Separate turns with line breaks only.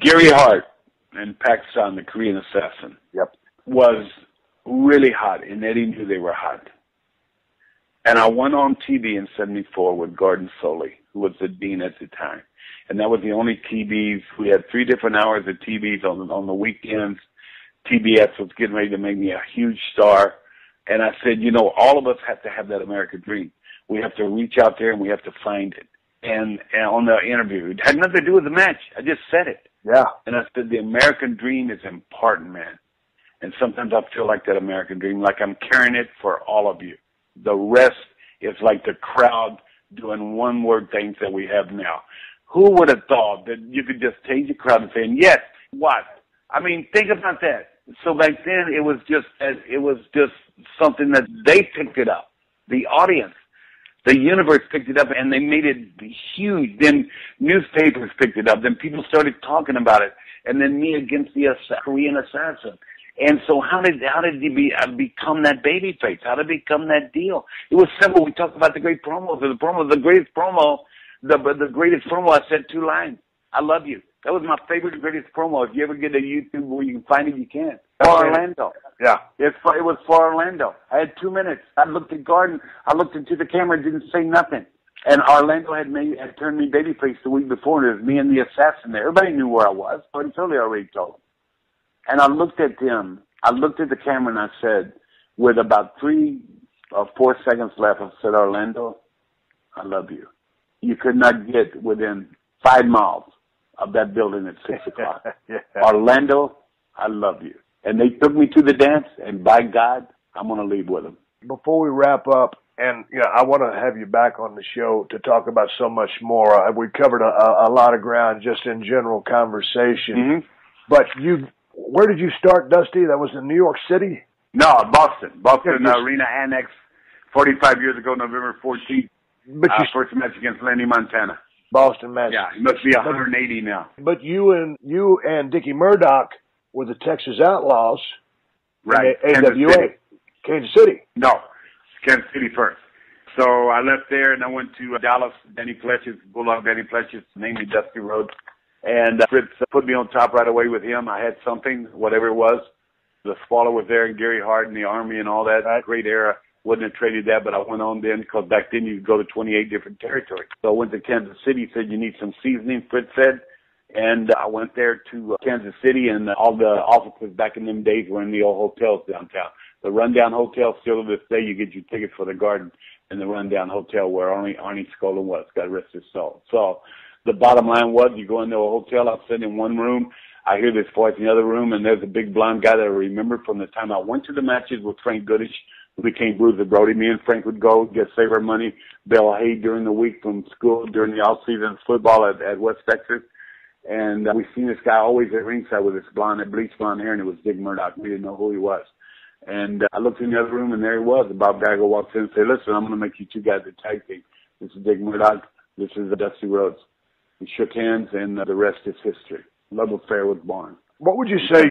Gary Hart in Pakistan, the Korean assassin, was really hot, and Eddie knew they were hot. And I went on TV in '74 with Gordon Soley, who was the dean at the time. And that was the only TVs. We had 3 different hours of TVs on the weekends. TBS was getting ready to make me a huge star. And I said, you know, all of us have to have that American dream. We have to reach out there and we have to find it. And on the interview, it had nothing to do with the match. I just said it.
Yeah.
And I said, the American dream is important, man. And sometimes I feel like that American dream, like I'm carrying it for all of you. The rest is like the crowd doing one-word things that we have now. Who would have thought that you could just change the crowd and say, yes, what? I mean, think about that. So back then, it was just something that they picked it up. The audience, the universe picked it up, and they made it huge. Then newspapers picked it up. Then people started talking about it. And then me against the Korean assassin. And so how did he become that baby face? How did it become that deal? It was simple. We talked about the great promos. The greatest promo, the greatest promo, I said 2 lines. I love you. That was my favorite, greatest promo. If you ever get a YouTube where you can find it, you can. For Orlando.
Yeah.
It was for Orlando. I had 2 minutes. I looked at Gordon. I looked into the camera and didn't say nothing. And Orlando had turned me babyface the week before, and it was me and the assassin there. Everybody knew where I was. Until they already told them. And I looked at them. I looked at the camera and I said, with about 3 or 4 seconds left, I said, Orlando, I love you. You could not get within 5 miles of that building at 6 o'clock.
Yeah.
Orlando, I love you. And they took me to the dance, and by God, I'm going to leave with them.
Before we wrap up, and I want to have you back on the show to talk about so much more. We covered a lot of ground just in general conversation.
Mm-hmm.
But where did you start, Dusty? That was in New York City?
No, Boston. Arena Annex, 45 years ago, November 14th.
But
first match against Lenny Montana.
Boston match.
Yeah, he must be 180 now.
But you and Dickie Murdoch were the Texas Outlaws.
Right.
AWA. Kansas City.
No, Kansas City first. So I left there and I went to Dallas. Danny Fletcher's, Bulldog Danny Fletcher's, named me Dusty Rhodes. And Fritz put me on top right away with him. I had something, whatever it was. The spoiler was there, and Gary Hart and the Army and all that. Right. Great era. Wouldn't have traded that, but I went on then because back then you could go to 28 different territories. So I went to Kansas City, said you need some seasoning, Fritz said. And I went there to Kansas City, and all the offices back in them days were in the old hotels downtown. The Rundown Hotel, still to this day, you get your tickets for the Garden in the Rundown Hotel where Arnie Skolin was, God rest his soul. So the bottom line was, you go into a hotel, I'm sitting in one room, I hear this voice in the other room, and there's a big blonde guy that I remember from the time I went to the matches with Frank Goodish, who became Bruiser Brody. Me and Frank would go get save our money, bail hay during the week from school, during the off-season football at West Texas. And we seen this guy always at ringside with this bleached blonde hair, and it was Dick Murdoch. We didn't know who he was. And I looked in the other room, and there he was. Bob Geiger walks in and said, listen, I'm going to make you 2 guys a tag team. This is Dick Murdoch. This is Dusty Rhodes. We shook hands, and the rest is history. Love Affair was born.
What would you say